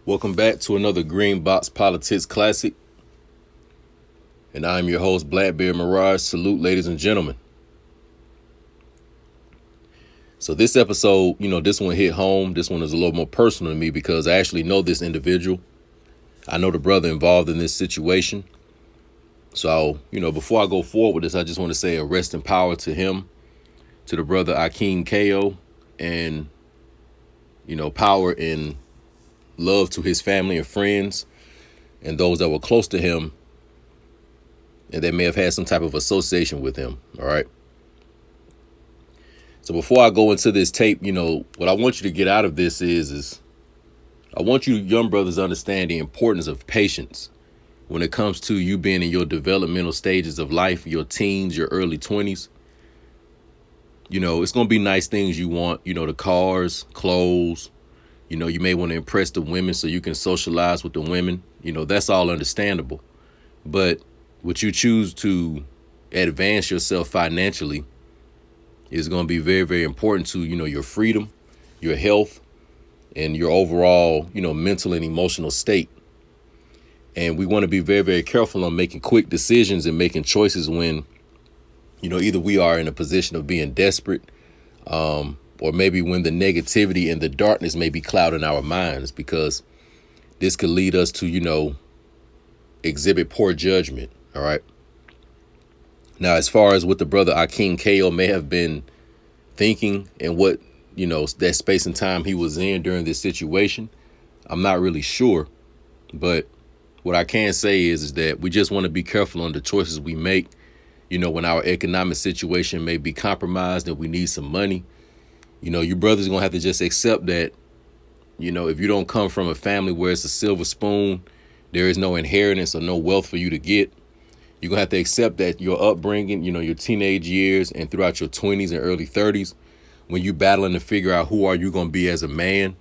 Welcome back to another Green Box Politics Classic. And I'm your host, Blackbeard Mirage. Salute, ladies and gentlemen. So this episode, this one hit home. This one is a little more personal to me because I actually know this individual. I know the brother involved in this situation. So, before I go forward with this, I just want to say a rest in power to him, to the brother Akeem Cayo, and, power and love to his family and friends and those that were close to him and that may have had some type of association with him. All right. So before I go into this tape, what I want you to get out of this is I want you young brothers to understand the importance of patience when it comes to you being in your developmental stages of life, your teens, your early 20s. It's going to be nice things you want, the cars, clothes. You may want to impress the women so you can socialize with the women. That's all understandable. But what you choose to advance yourself financially is going to be very, very important to, your freedom, your health, and your overall, mental and emotional state. And we want to be very, very careful on making quick decisions and making choices when, either we are in a position of being desperate, or maybe when the negativity and the darkness may be clouding our minds, because this could lead us to, exhibit poor judgment. All right. Now, as far as what the brother Akeem Cayo may have been thinking and what, that space and time he was in during this situation, I'm not really sure. But what I can say is that we just want to be careful on the choices we make. When our economic situation may be compromised and we need some money, you brothers are going to have to just accept that, if you don't come from a family where it's a silver spoon, there is no inheritance or no wealth for you to get. You're going to have to accept that your upbringing, your teenage years and throughout your 20s and early 30s, when you're battling to figure out who are you going to be as a man,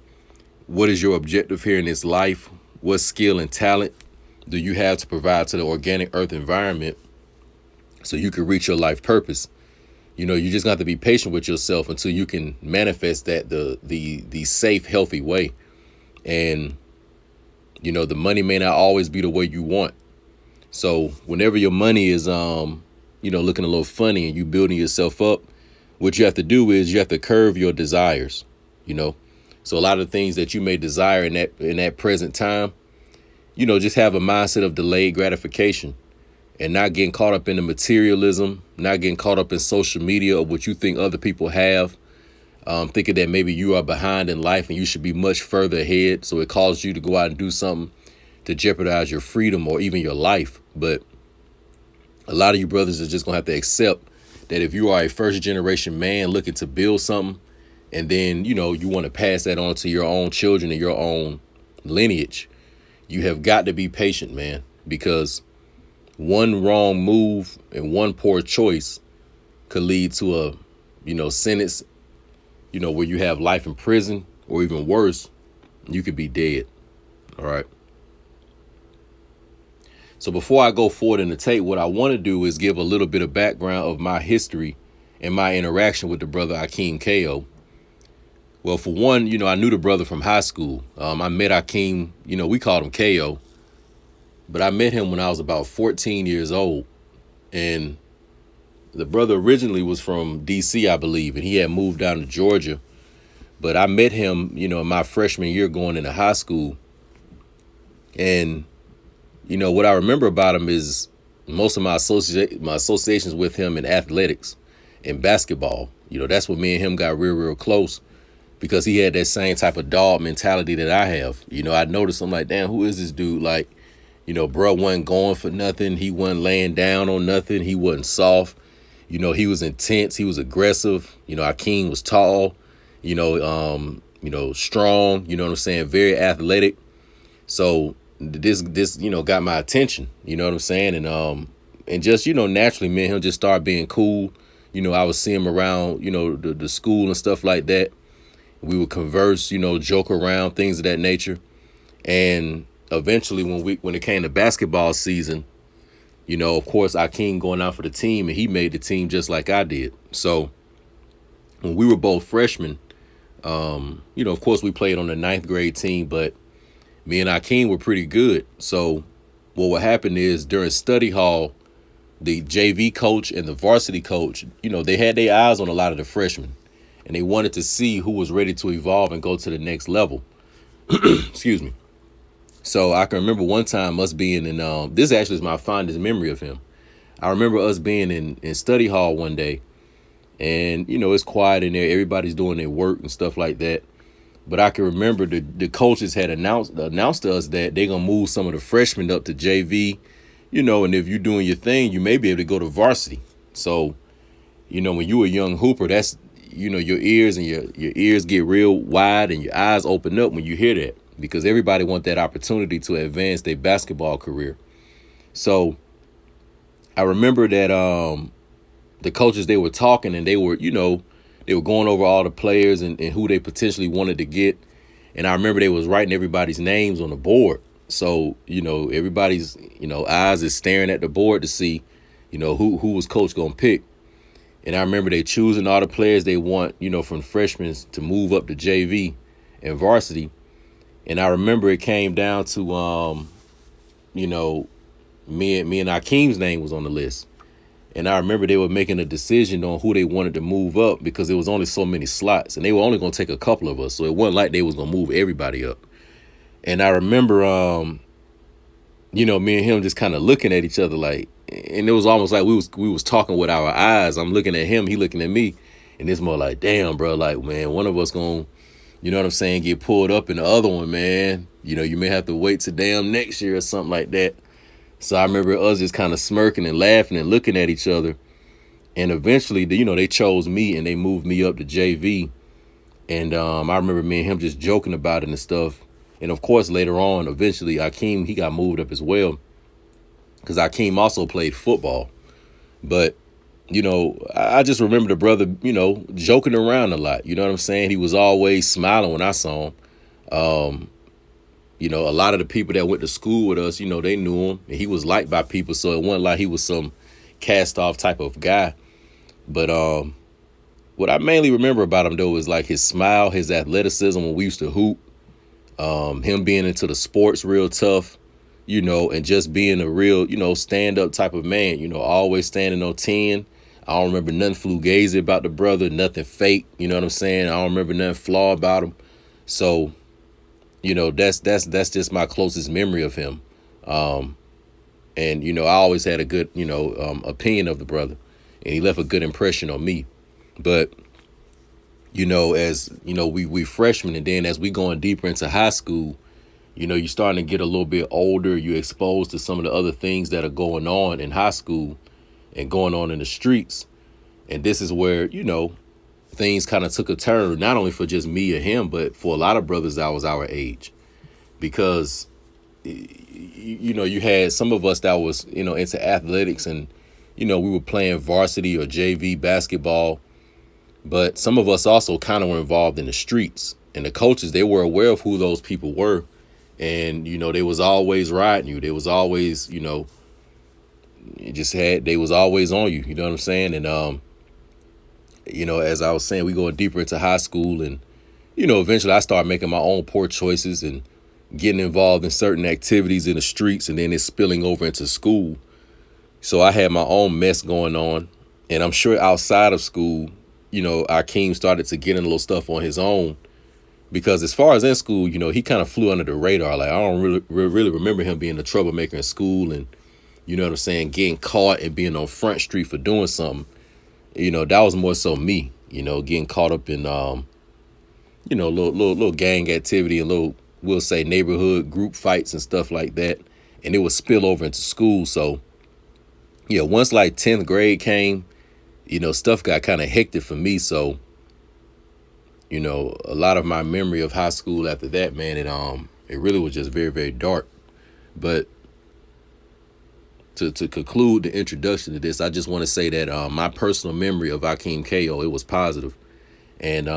what is your objective here in this life, what skill and talent do you have to provide to the organic earth environment so you can reach your life purpose. You just got to be patient with yourself until you can manifest that the safe, healthy way. And, the money may not always be the way you want. So whenever your money is, looking a little funny and you building yourself up, what you have to do is you have to curve your desires, So a lot of things that you may desire in that present time, just have a mindset of delayed gratification. And not getting caught up in the materialism, not getting caught up in social media or what you think other people have, thinking that maybe you are behind in life and you should be much further ahead. So it causes you to go out and do something to jeopardize your freedom or even your life. But a lot of you brothers are just going to have to accept that if you are a first generation man looking to build something and then, you want to pass that on to your own children and your own lineage, you have got to be patient, man, because one wrong move and one poor choice could lead to a, sentence, where you have life in prison or even worse, you could be dead. All right. So before I go forward in the tape, what I want to do is give a little bit of background of my history and my interaction with the brother Akeem Cayo. Well, for one, I knew the brother from high school. I met Akeem, we called him Cayo. But I met him when I was about 14 years old. And the brother originally was from D.C., I believe, and he had moved down to Georgia. But I met him, in my freshman year going into high school. And, what I remember about him is most of my associations with him in athletics and basketball. That's when me and him got real, real close because he had that same type of dog mentality that I have. I noticed, I'm like, damn, who is this dude? Like, bro wasn't going for nothing. He wasn't laying down on nothing. He wasn't soft. He was intense. He was aggressive. Akeem was tall, strong, what I'm saying? Very athletic. So this, got my attention, what I'm saying? And just, naturally, me and him just started being cool. I would see him around, the school and stuff like that. We would converse, joke around, things of that nature. And eventually, when it came to basketball season, of course, Akeem going out for the team, and he made the team just like I did. So when we were both freshmen, of course, we played on the ninth grade team, but Me and Akeem were pretty good. So what would happen is during study hall, the JV coach and the varsity coach, they had their eyes on a lot of the freshmen, and they wanted to see who was ready to evolve and go to the next level. Excuse me. So I can remember one time us being in this actually is my fondest memory of him. I remember us being in study hall one day, and it's quiet in there. Everybody's doing their work and stuff like that. But I can remember the coaches had announced to us that they're gonna move some of the freshmen up to JV, and if you're doing your thing, you may be able to go to varsity. So, when you a young hooper, that's your ears and your ears get real wide and your eyes open up when you hear that, because everybody want that opportunity to advance their basketball career. So I remember that the coaches, they were talking, and they were going over all the players and who they potentially wanted to get. And I remember they was writing everybody's names on the board. So, everybody's, eyes is staring at the board to see, who was coach going to pick. And I remember they choosing all the players they want, from freshmen to move up to JV and varsity. And I remember it came down to, me and Akeem's name was on the list. And I remember they were making a decision on who they wanted to move up, because there was only so many slots, and they were only going to take a couple of us. So it wasn't like they was going to move everybody up. And I remember, me and him just kind of looking at each other like, and it was almost like we was talking with our eyes. I'm looking at him, he looking at me, and it's more like, damn, bro, like, man, one of us going, get pulled up, and the other one, man, you may have to wait till damn next year or something like that. So I remember us just kind of smirking and laughing and looking at each other. And eventually, they chose me and they moved me up to JV. And I remember me and him just joking about it and stuff. And of course, later on, eventually, Akeem, he got moved up as well, because Akeem also played football. But, I just remember the brother, joking around a lot. You know what I'm saying? He was always smiling when I saw him. A lot of the people that went to school with us, they knew him, and he was liked by people. So it wasn't like he was some cast off type of guy. But what I mainly remember about him, though, is like his smile, his athleticism when we used to hoop, him being into the sports real tough, and just being a real, stand up type of man, always standing on 10. I don't remember nothing fugazi about the brother, nothing fake. You know what I'm saying? I don't remember nothing flaw about him. So, that's just my closest memory of him. And, I always had a good, opinion of the brother, and he left a good impression on me. But, as, we freshmen, and then as we going deeper into high school, you're starting to get a little bit older. You're exposed to some of the other things that are going on in high school and going on in the streets. And this is where, things kind of took a turn, not only for just me or him, but for a lot of brothers that was our age. Because, you had some of us that was, into athletics, and, we were playing varsity or JV basketball. But some of us also kind of were involved in the streets. And the coaches, they were aware of who those people were. And, they was always riding you. They was always, they was always on you. You know what I'm saying? And, as I was saying, we going deeper into high school, and, eventually I started making my own poor choices and getting involved in certain activities in the streets, and then it's spilling over into school. So I had my own mess going on. And I'm sure outside of school, Akeem started to get in a little stuff on his own, because as far as in school, he kind of flew under the radar. Like, I don't really remember him being a troublemaker in school, and, you know what I'm saying, getting caught and being on Front Street for doing something. That was more so me, getting caught up in, little gang activity and little, we'll say, neighborhood group fights and stuff like that. And it would spill over into school. So, once like 10th grade came, stuff got kind of hectic for me. So, a lot of my memory of high school after that, man, it really was just very, very dark. But to conclude the introduction to this, I just want to say that my personal memory of Akeem Cayo, it was positive. And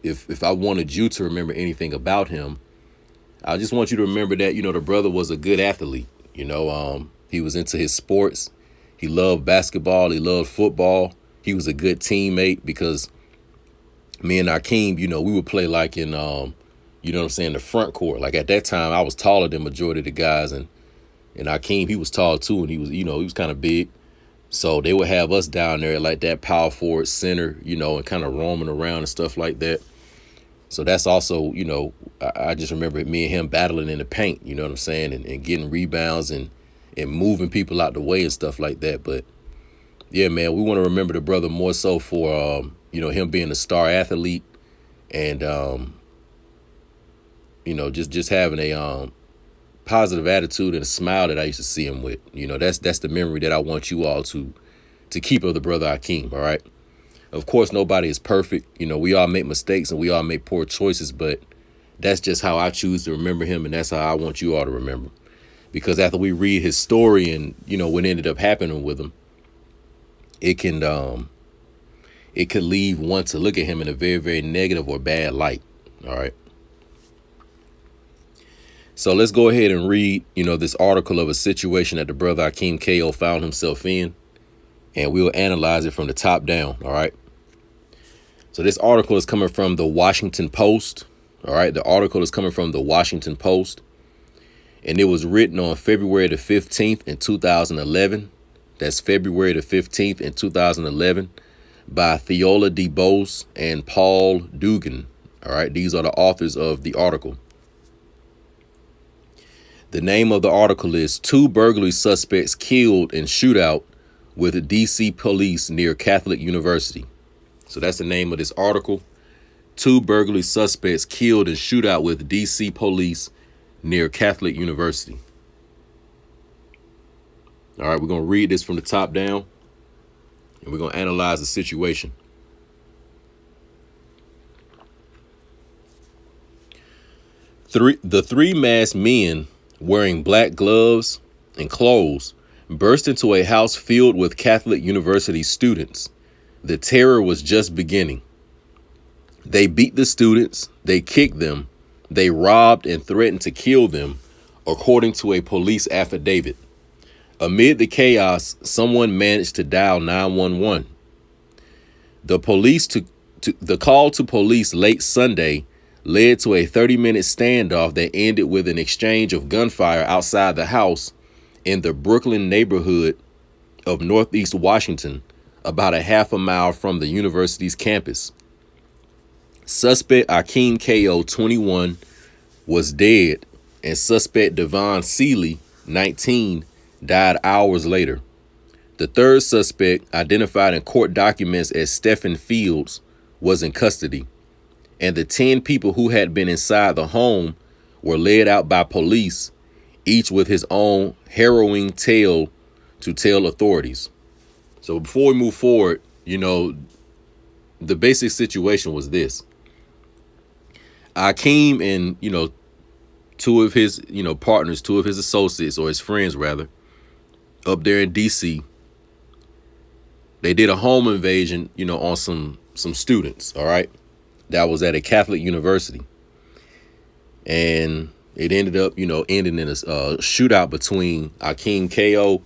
if I wanted you to remember anything about him, I just want you to remember that, the brother was a good athlete. He was into his sports. He loved basketball. He loved football. He was a good teammate, because me and Akeem, we would play like in you know what I'm saying, the front court. Like at that time, I was taller than majority of the guys, and Akeem, he was tall too, and he was, he was kind of big. So they would have us down there like that power forward center, and kind of roaming around and stuff like that. So that's also, I just remember me and him battling in the paint, you know what I'm saying, and getting rebounds and moving people out the way and stuff like that. But yeah, man, we want to remember the brother more so for, him being a star athlete and, just having a positive attitude and a smile that I used to see him with. That's the memory that I want you all to keep of the brother Akeem, all right? Of course, nobody is perfect. We all make mistakes and we all make poor choices, but that's just how I choose to remember him, and that's how I want you all to remember. Because after we read his story and, what ended up happening with him, it could leave one to look at him in a very, very negative or bad light, all right? So let's go ahead and read, this article of a situation that the brother Akeem Cayo found himself in, and we'll analyze it from the top down, all right? So this article is coming from the Washington Post, all right? The article is coming from the Washington Post, and it was written on February the 15th in 2011. That's February the 15th in 2011 by Theola DeBose and Paul Dugan, all right? These are the authors of the article. The name of the article is Two Burglary Suspects Killed in Shootout with DC Police Near Catholic University. So that's the name of this article. Two burglary suspects killed in shootout with DC Police near Catholic University. All right, we're going to read this from the top down, and we're going to analyze the situation. The three masked men wearing black gloves and clothes burst into a house filled with Catholic University students. The terror was just beginning. They beat the students, they kicked them, they robbed and threatened to kill them, according to a police affidavit. Amid the chaos, someone managed to dial 911. The call to police late Sunday led to a 30-minute standoff that ended with an exchange of gunfire outside the house in the Brooklyn neighborhood of Northeast Washington, about a half a mile from the university's campus. Suspect Akeem Cayo, 21, was dead, and suspect Devon Seeley, 19, died hours later. The third suspect, identified in court documents as Stephen Fields, was in custody, and the 10 people who had been inside the home were led out by police, each with his own harrowing tale to tell authorities. So before we move forward, the basic situation was this. Akeem and, two of his, partners, two of his associates, or his friends rather, up there in DC, they did a home invasion, on some students, all right? That was at a Catholic university. And it ended up, ending in a shootout between Akeem Cayo,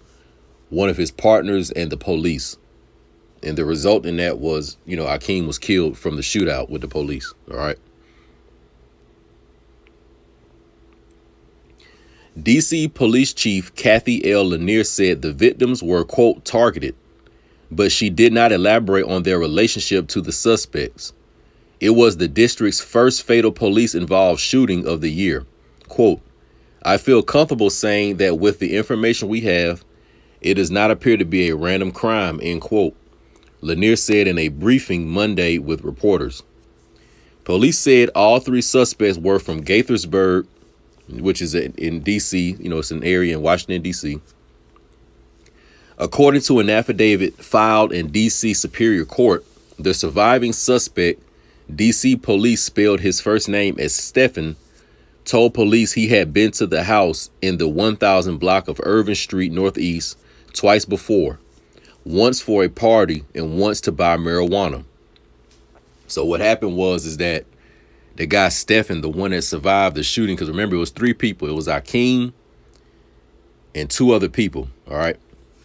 one of his partners, and the police. And the result in that was, Akeem was killed from the shootout with the police. All right. DC Police Chief Kathy L. Lanier said the victims were, quote, targeted, but she did not elaborate on their relationship to the suspects. It was the district's first fatal police-involved shooting of the year. Quote, I feel comfortable saying that with the information we have, it does not appear to be a random crime, end quote, Lanier said in a briefing Monday with reporters. Police said all three suspects were from Gaithersburg, which is in D.C., it's an area in Washington, D.C. According to an affidavit filed in D.C. Superior Court, the surviving suspect, D.C. police spelled his first name as Stephen, told police he had been to the house in the 1000 block of Irvin Street Northeast twice before, once for a party and once to buy marijuana. So what happened is that the guy Stephen, the one that survived the shooting, because remember, it was three people. It was Akeem and two other people, all right?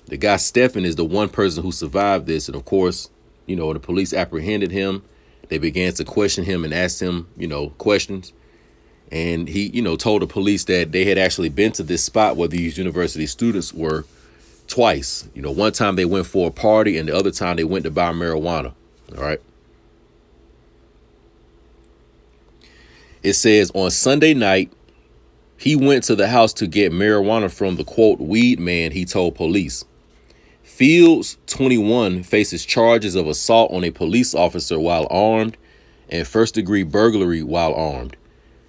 The guy Stephen is the one person who survived this. And, of course, the police apprehended him. They began to question him and ask him, questions. And he, told the police that they had actually been to this spot where these university students were twice. One time they went for a party and the other time they went to buy marijuana. All right. It says on Sunday night, he went to the house to get marijuana from the, quote, weed man, he told police. Fields, 21, faces charges of assault on a police officer while armed and first-degree burglary while armed.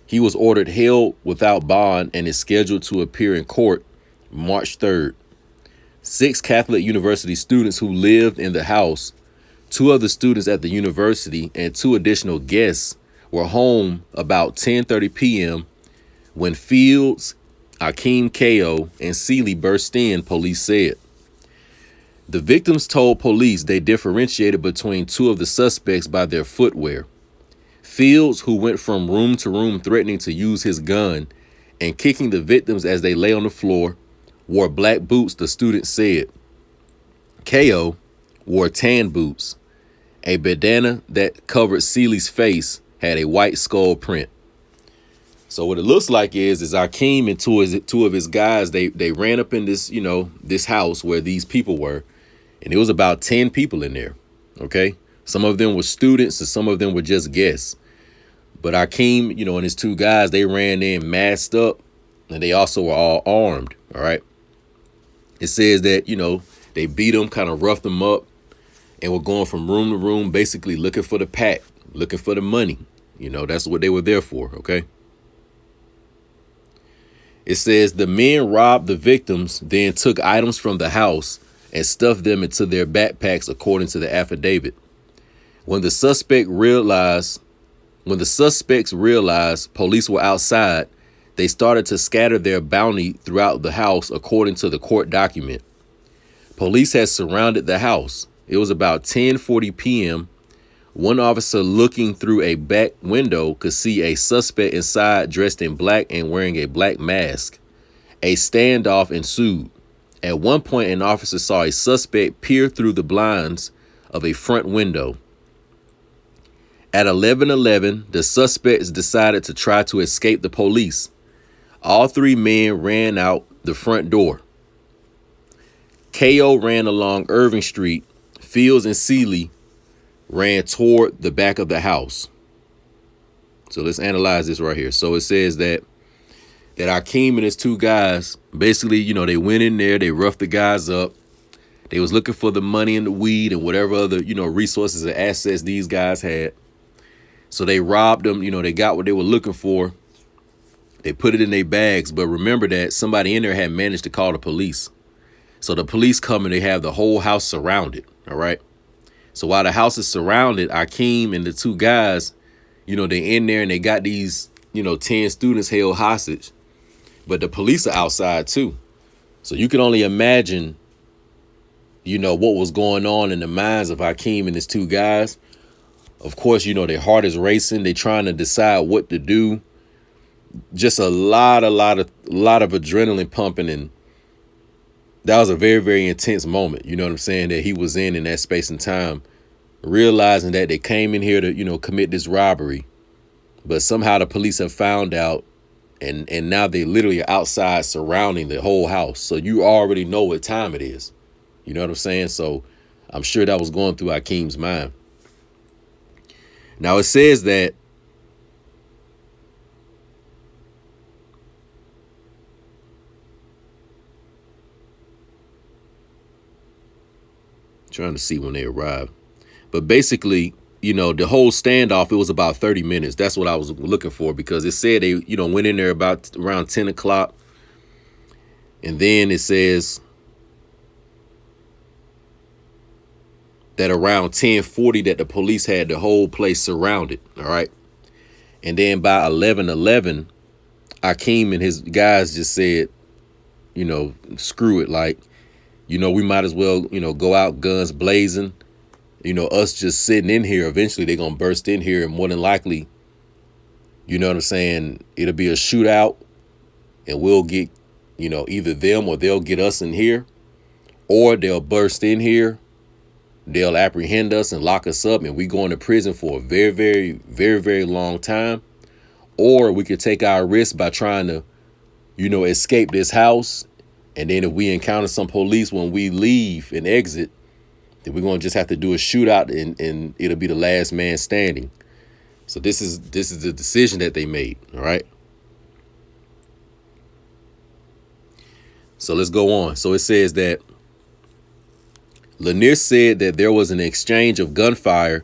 He was ordered held without bond and is scheduled to appear in court March 3rd. 6 Catholic University students who lived in the house, 2 other students at the university, and 2 additional guests were home about 10:30 p.m. when Fields, Akeem Cayo, and Seeley burst in, police said. The victims told police they differentiated between 2 of the suspects by their footwear. Fields, who went from room to room threatening to use his gun and kicking the victims as they lay on the floor, wore black boots, the student said. Cayo wore tan boots. A bandana that covered Seeley's face had a white skull print. So what it looks like is Akeem and 2 of his guys, they ran up in this, this house where these people were, and it was about 10 people in there. Okay. Some of them were students and some of them were just guests. But Akeem, and his 2 guys, they ran in masked up and they also were all armed. All right. It says that, they beat them, kind of roughed them up, and were going from room to room, basically looking for the pack, looking for the money. That's what they were there for. OK. It says the men robbed the victims, then took items from the house and stuffed them into their backpacks, according to the affidavit. When the suspects realized police were outside, they started to scatter their bounty throughout the house, according to the court document. Police had surrounded the house. It was about 10:40 p.m. One officer looking through a back window could see a suspect inside dressed in black and wearing a black mask. A standoff ensued. At one point, an officer saw a suspect peer through the blinds of a front window. At 11:11, the suspects decided to try to escape the police. All 3 men ran out the front door. Cayo ran along Irving Street. Fields and Seeley ran toward the back of the house. So let's analyze this right here. So it says that Akeem and his 2 guys, basically, they went in there, they roughed the guys up. They was looking for the money and the weed and whatever other, resources and assets these guys had. So they robbed them, they got what they were looking for. They put it in their bags. But remember that somebody in there had managed to call the police. So the police come and they have the whole house surrounded. All right. So while the house is surrounded, Akeem and the 2 guys, they in there and they got these, 10 students held hostage. But the police are outside, too. So you can only imagine, what was going on in the minds of Akeem and his 2 guys. Of course, their heart is racing. They're trying to decide what to do. Just a lot of adrenaline pumping. And that was a very, very intense moment. You know what I'm saying? That he was in that space and time, realizing that they came in here to, commit this robbery. But somehow the police have found out. And now they literally are outside surrounding the whole house. So you already know what time it is. You know what I'm saying? So I'm sure that was going through Akeem's mind. Now it says that trying to see when they arrived. But basically, the whole standoff, it was about 30 minutes. That's what I was looking for, because it said they, went in there about around 10 o'clock. And then it says that around 10:40 that the police had the whole place surrounded. All right. And then by 11:11, Akeem and his guys just said, screw it. Like, we might as well, go out guns blazing. Us just sitting in here, eventually they're going to burst in here, and more than likely, you know what I'm saying, it'll be a shootout, and we'll get, either them or they'll get us in here, or they'll burst in here, they'll apprehend us and lock us up, and we go into prison for a very, very, very, very long time, or we could take our risk by trying to, escape this house. And then if we encounter some police when we leave and exit, then we're going to just have to do a shootout, and it'll be the last man standing. So this is the decision that they made. All right. So let's go on. So it says that Lanier said that there was an exchange of gunfire,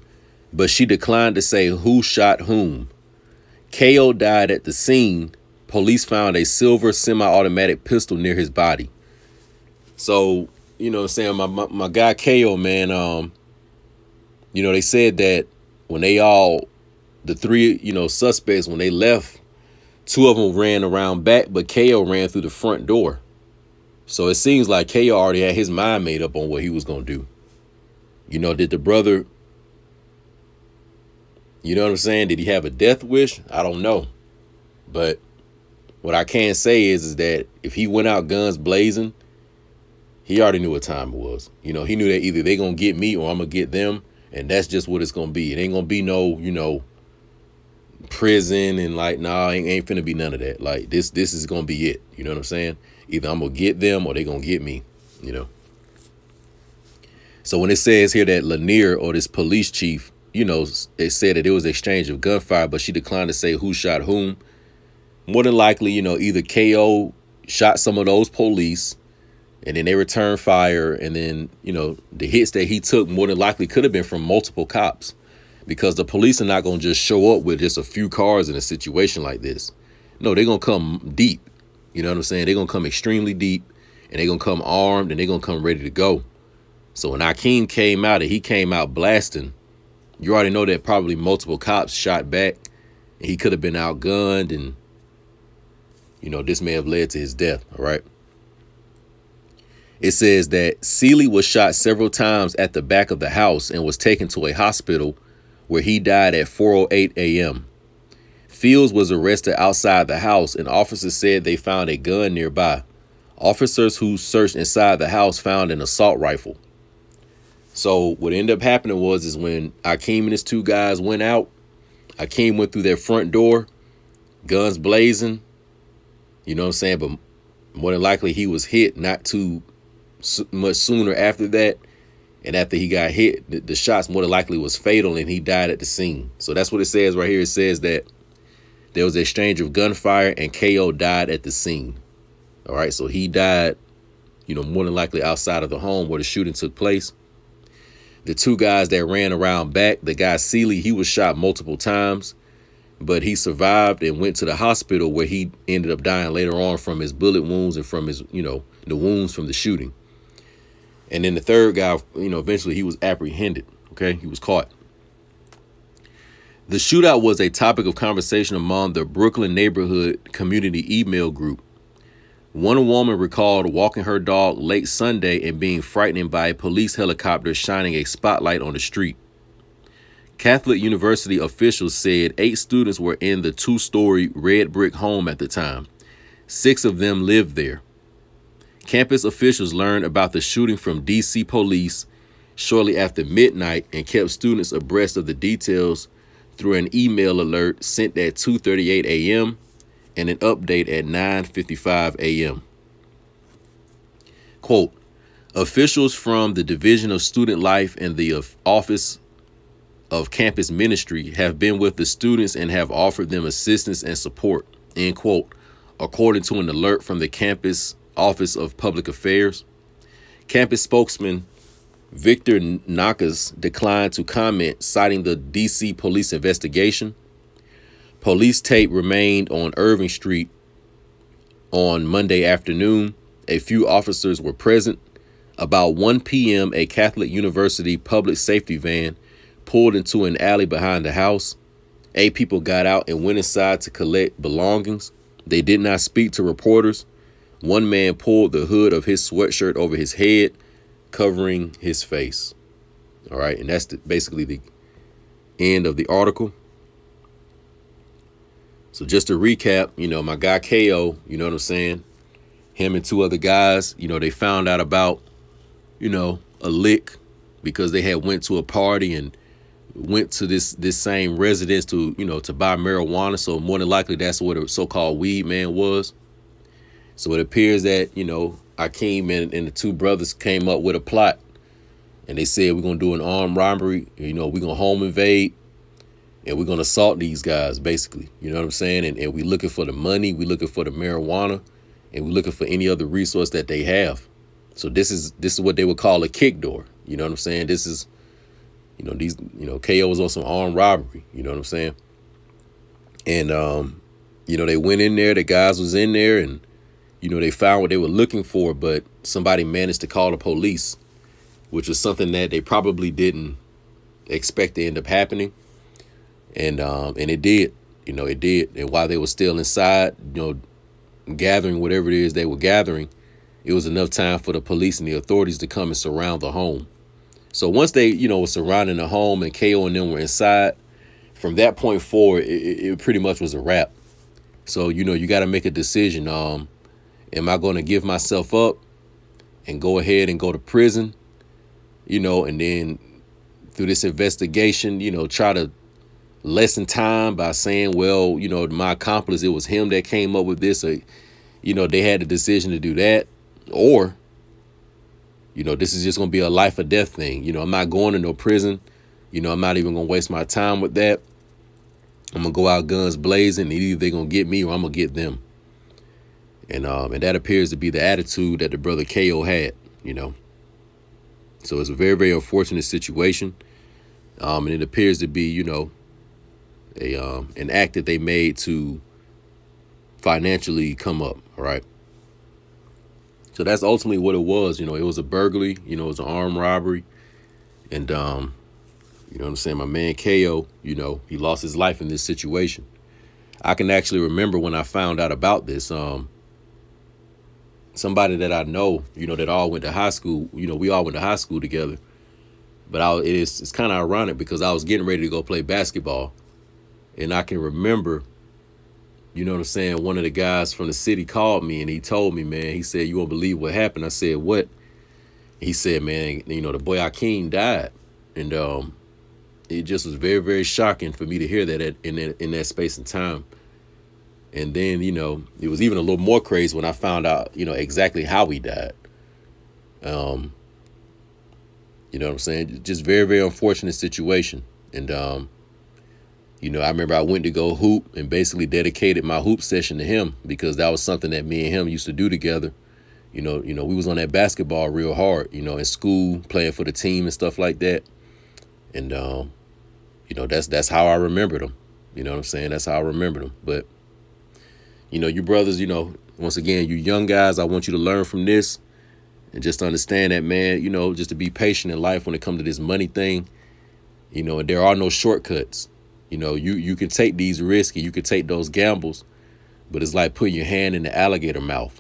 but she declined to say who shot whom. Cayo died at the scene. Police found a silver semi-automatic pistol near his body. So, what I'm saying, my guy Cayo, man, they said that when the three, suspects, when they left, two of them ran around back, but Cayo ran through the front door. So it seems like Cayo already had his mind made up on what he was going to do. Did the brother, you know what I'm saying? Did he have a death wish? I don't know. But what I can say is that if he went out guns blazing, he already knew what time it was. He knew that either they going to get me or I'm going to get them. And that's just what it's going to be. It ain't going to be no, prison and ain't finna be none of that. Like this is going to be it. You know what I'm saying? Either I'm going to get them or they going to get me, So when it says here that Lanier, or this police chief, it said that it was an exchange of gunfire, but she declined to say who shot whom. More than likely, either KO shot some of those police and then they returned fire. And then, the hits that he took more than likely could have been from multiple cops, because the police are not going to just show up with just a few cars in a situation like this. No, they're going to come deep. You know what I'm saying? They're going to come extremely deep, and they're going to come armed, and they're going to come ready to go. So when Akeem came out and he came out blasting, you already know that probably multiple cops shot back, and he could have been outgunned, and, this may have led to his death. All right. It says that Seeley was shot several times at the back of the house and was taken to a hospital where he died at 4:08 a.m. Fields was arrested outside the house, and officers said they found a gun nearby. Officers who searched inside the house found an assault rifle. So what ended up happening was when Akeem and his two guys went out, Akeem went through their front door, guns blazing, you know what I'm saying? But more than likely he was hit not too much sooner after that. And after he got hit, the shots more than likely was fatal, and he died at the scene. So that's what it says right here. It says that there was an exchange of gunfire and KO died at the scene. All right. So he died, more than likely outside of the home where the shooting took place. The two guys that ran around back, the guy Seeley, he was shot multiple times, but he survived and went to the hospital where he ended up dying later on from his bullet wounds and from his, the wounds from the shooting. And then the third guy, eventually he was apprehended. Okay. He was caught. The shootout was a topic of conversation among the Brooklyn neighborhood community email group. One woman recalled walking her dog late Sunday and being frightened by a police helicopter shining a spotlight on the street. Catholic University officials said 8 students were in the 2-story red brick home at the time. 6 of them lived there. Campus officials learned about the shooting from D.C. police shortly after midnight and kept students abreast of the details through an email alert sent at 2:38 a.m. and an update at 9:55 a.m. Quote, officials from the Division of Student Life and the Office of Campus Ministry have been with the students and have offered them assistance and support, end quote, according to an alert from the campus Office of Public Affairs. Campus spokesman Victor Nakas declined to comment, citing the D.C. police investigation. Police tape remained on Irving Street on Monday afternoon. A few officers were present. About 1 p.m., a Catholic University public safety van pulled into an alley behind the house. 8 people got out and went inside to collect belongings. They did not speak to reporters. One man pulled the hood of his sweatshirt over his head, covering his face. All right. And that's basically the end of the article. So just to recap, my guy KO, you know what I'm saying? Him and 2 other guys, they found out about, a lick because they had went to a party and went to this same residence to, to buy marijuana. So more than likely that's what a so-called weed man was. So it appears that, Akeem and the two brothers came up with a plot, and they said, we're going to do an armed robbery. We're going to home invade, and we're going to assault these guys, basically. You know what I'm saying? And we looking for the money, we looking for the marijuana, and we looking for any other resource that they have. So this is what they would call a kick door. You know what I'm saying? This is, Cayo was on some armed robbery. You know what I'm saying? And, they went in there, the guys was in there, and, they found what they were looking for, but somebody managed to call the police, which was something that they probably didn't expect to end up happening. And it did, it did. And while they were still inside, gathering whatever it is they were gathering, it was enough time for the police and the authorities to come and surround the home. So once they, were surrounding the home and Cayo and them were inside, from that point forward, it pretty much was a wrap. So, you got to make a decision. Am I going to give myself up and go ahead and go to prison, and then through this investigation, try to lessen time by saying, well, my accomplice, it was him that came up with this, or, they had the decision to do that, or, this is just going to be a life or death thing. I'm not going to no prison. I'm not even going to waste my time with that. I'm going to go out guns blazing, and either they're going to get me or I'm going to get them. And that appears to be the attitude that the brother Cayo had, So it's a very, very unfortunate situation. And it appears to be, an act that they made to financially come up. All right. So that's ultimately what it was. It was a burglary, it was an armed robbery. And, you know what I'm saying? My man Cayo, he lost his life in this situation. I can actually remember when I found out about this, somebody that I know, that all went to high school, we all went to high school together. But it's kind of ironic because I was getting ready to go play basketball. And I can remember, you know what I'm saying, one of the guys from the city called me and he told me, man, he said, you won't believe what happened. I said, what? He said, man, the boy Akeem died. And it just was very, very shocking for me to hear that in that space and time. And then, it was even a little more crazy when I found out, exactly how he died. You know what I'm saying? Just very, very unfortunate situation. And, I remember I went to go hoop and basically dedicated my hoop session to him because that was something that me and him used to do together. We was on that basketball real hard, in school, playing for the team and stuff like that. And, that's how I remembered him. You know what I'm saying? That's how I remembered him. But, you brothers, once again, you young guys, I want you to learn from this and just understand that, man, just to be patient in life when it comes to this money thing, and there are no shortcuts. You can take these risks and you can take those gambles, but it's like putting your hand in the alligator mouth.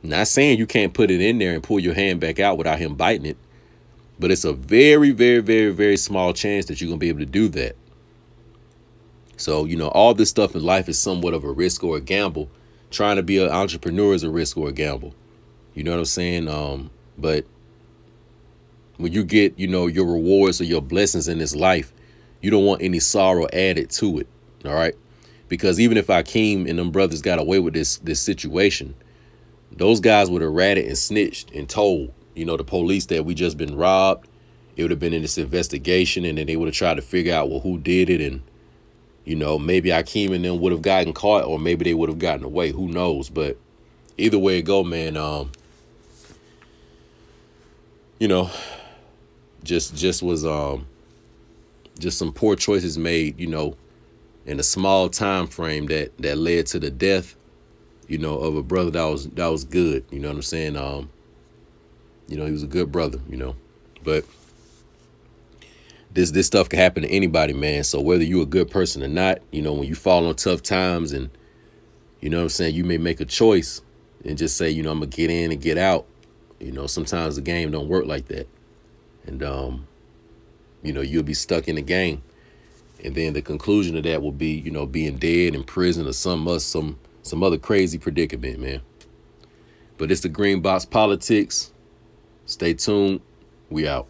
Not saying you can't put it in there and pull your hand back out without him biting it, but it's a very, very, very, very small chance that you're going to be able to do that. So, all this stuff in life is somewhat of a risk or a gamble. Trying to be an entrepreneur is a risk or a gamble. You know what I'm saying? But when you get, your rewards or your blessings in this life, you don't want any sorrow added to it. All right. Because even if Akeem and them brothers got away with this situation, those guys would have ratted and snitched and told, the police that we just been robbed. It would have been in this investigation, and then they would have tried to figure out, well, who did it. And, maybe Akeem and them would have gotten caught, or maybe they would have gotten away. Who knows? But either way it go, man, just was just some poor choices made, in a small time frame that led to the death, of a brother that was good. You know what I'm saying? He was a good brother, but this stuff can happen to anybody, man. So whether you're a good person or not, when you fall on tough times and, you know what I'm saying, you may make a choice and just say, I'm gonna get in and get out. Sometimes the game don't work like that. And, you'll be stuck in the game. And then the conclusion of that will be, being dead in prison or some other crazy predicament, man. But it's the Green Box Politics. Stay tuned. We out.